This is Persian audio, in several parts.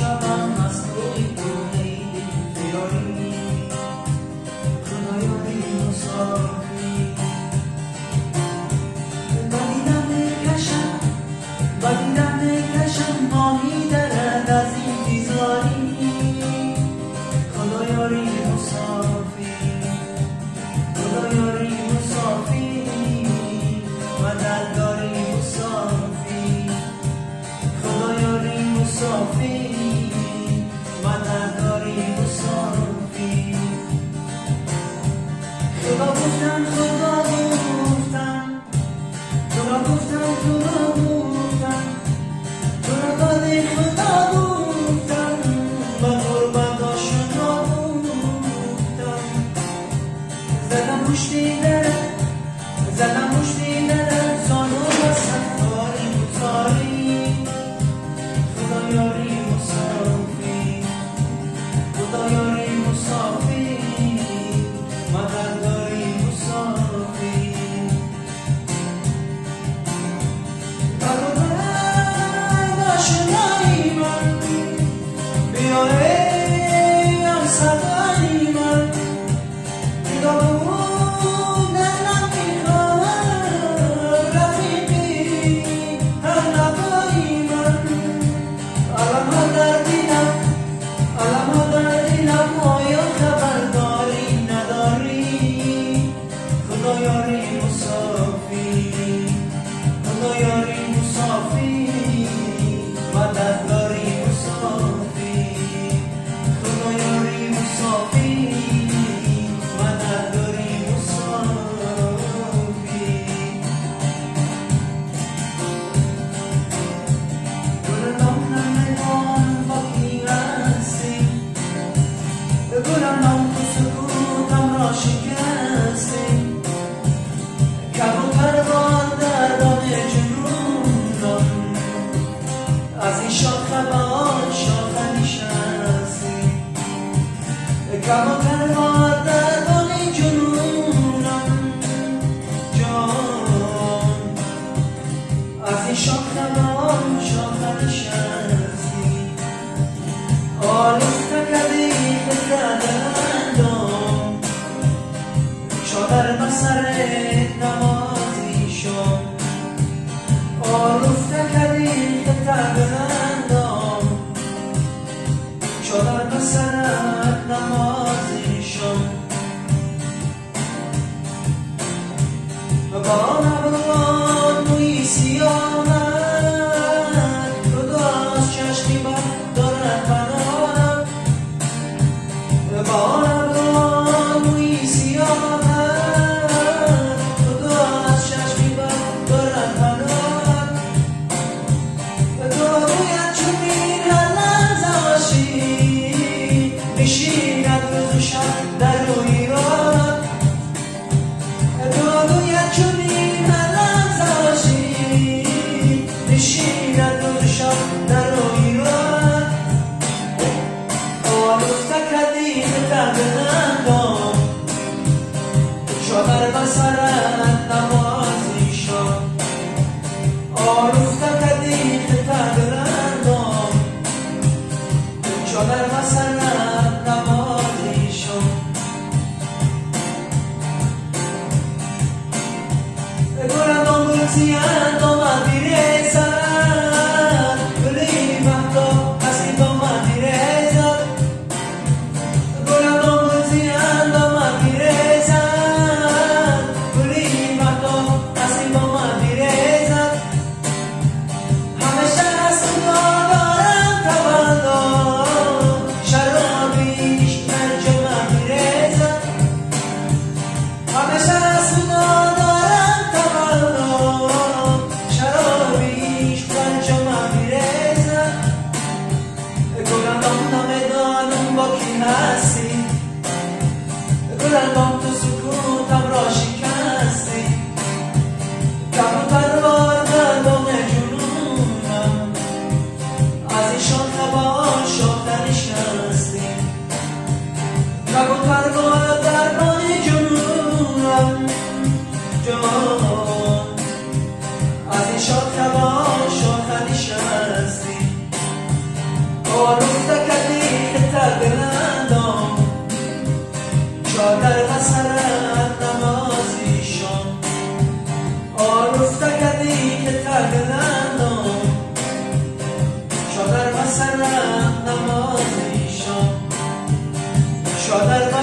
شبم از توی خونه بیاری خدایاری مسافری بدیدم نکشم ماهی درد از این بیزاری خدایاری مسافری خدایاری مسافری مددداری مسافری خدایاری مسافری مددداری مسافری خدا گفتم خدا گفتم خدا گفتم خدا گفتم تو را داده خدا گفتم با غربت آشنا گفتم زدم پشتی درت زانو بستم کاری بزاری خدایاری مسافری خدایاری مسافری مددداری مسافری برادر آشنایی من بیا ای هم صدایی من بیا بودنم میخوام رفیقی هم نوایی من علم ها در دلم آیا خبرداری نداری خدایاری مسافری خدایاری مسافری مددداری مسافری خدایاری مسافری مددداری مسافری گلم نمیدان با کی هستی گلم تو سکوتم را شکستی کبوتر باد در دام جنونم از این شاخه به آن شاخه نشستی کبوتر باد در دام جنونم جان از این شاخه به آن شاخه نشستی آلوسته کردی خزدندم چادر بسرت نمازی شد آلوسته کردی خزدندم چادر بسرت نمازی شد با نبودان موی سیاه من تو از چشمی بر دارد بنارم با نبودان موی سیاه من تو از چشمی بر دارد بنارم تو باید چونین هلم زماشی میشیند روز و شب در روی رانم تو باید چونین هلم زماشی میشیند روز و شب در روی رانم آلوسته کردی خزدندم چادر بسرت نمازی شد آلوسته کردی خزدندم چادر بسرت نمازی شد گلم گلزیند آمد میرسد گلی مهدا حسیب آمد میرسد گلم گلزیند آمد میرسد گلی مهدا حسیب آمد میرسد همیشه از تو دارم توانم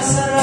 سر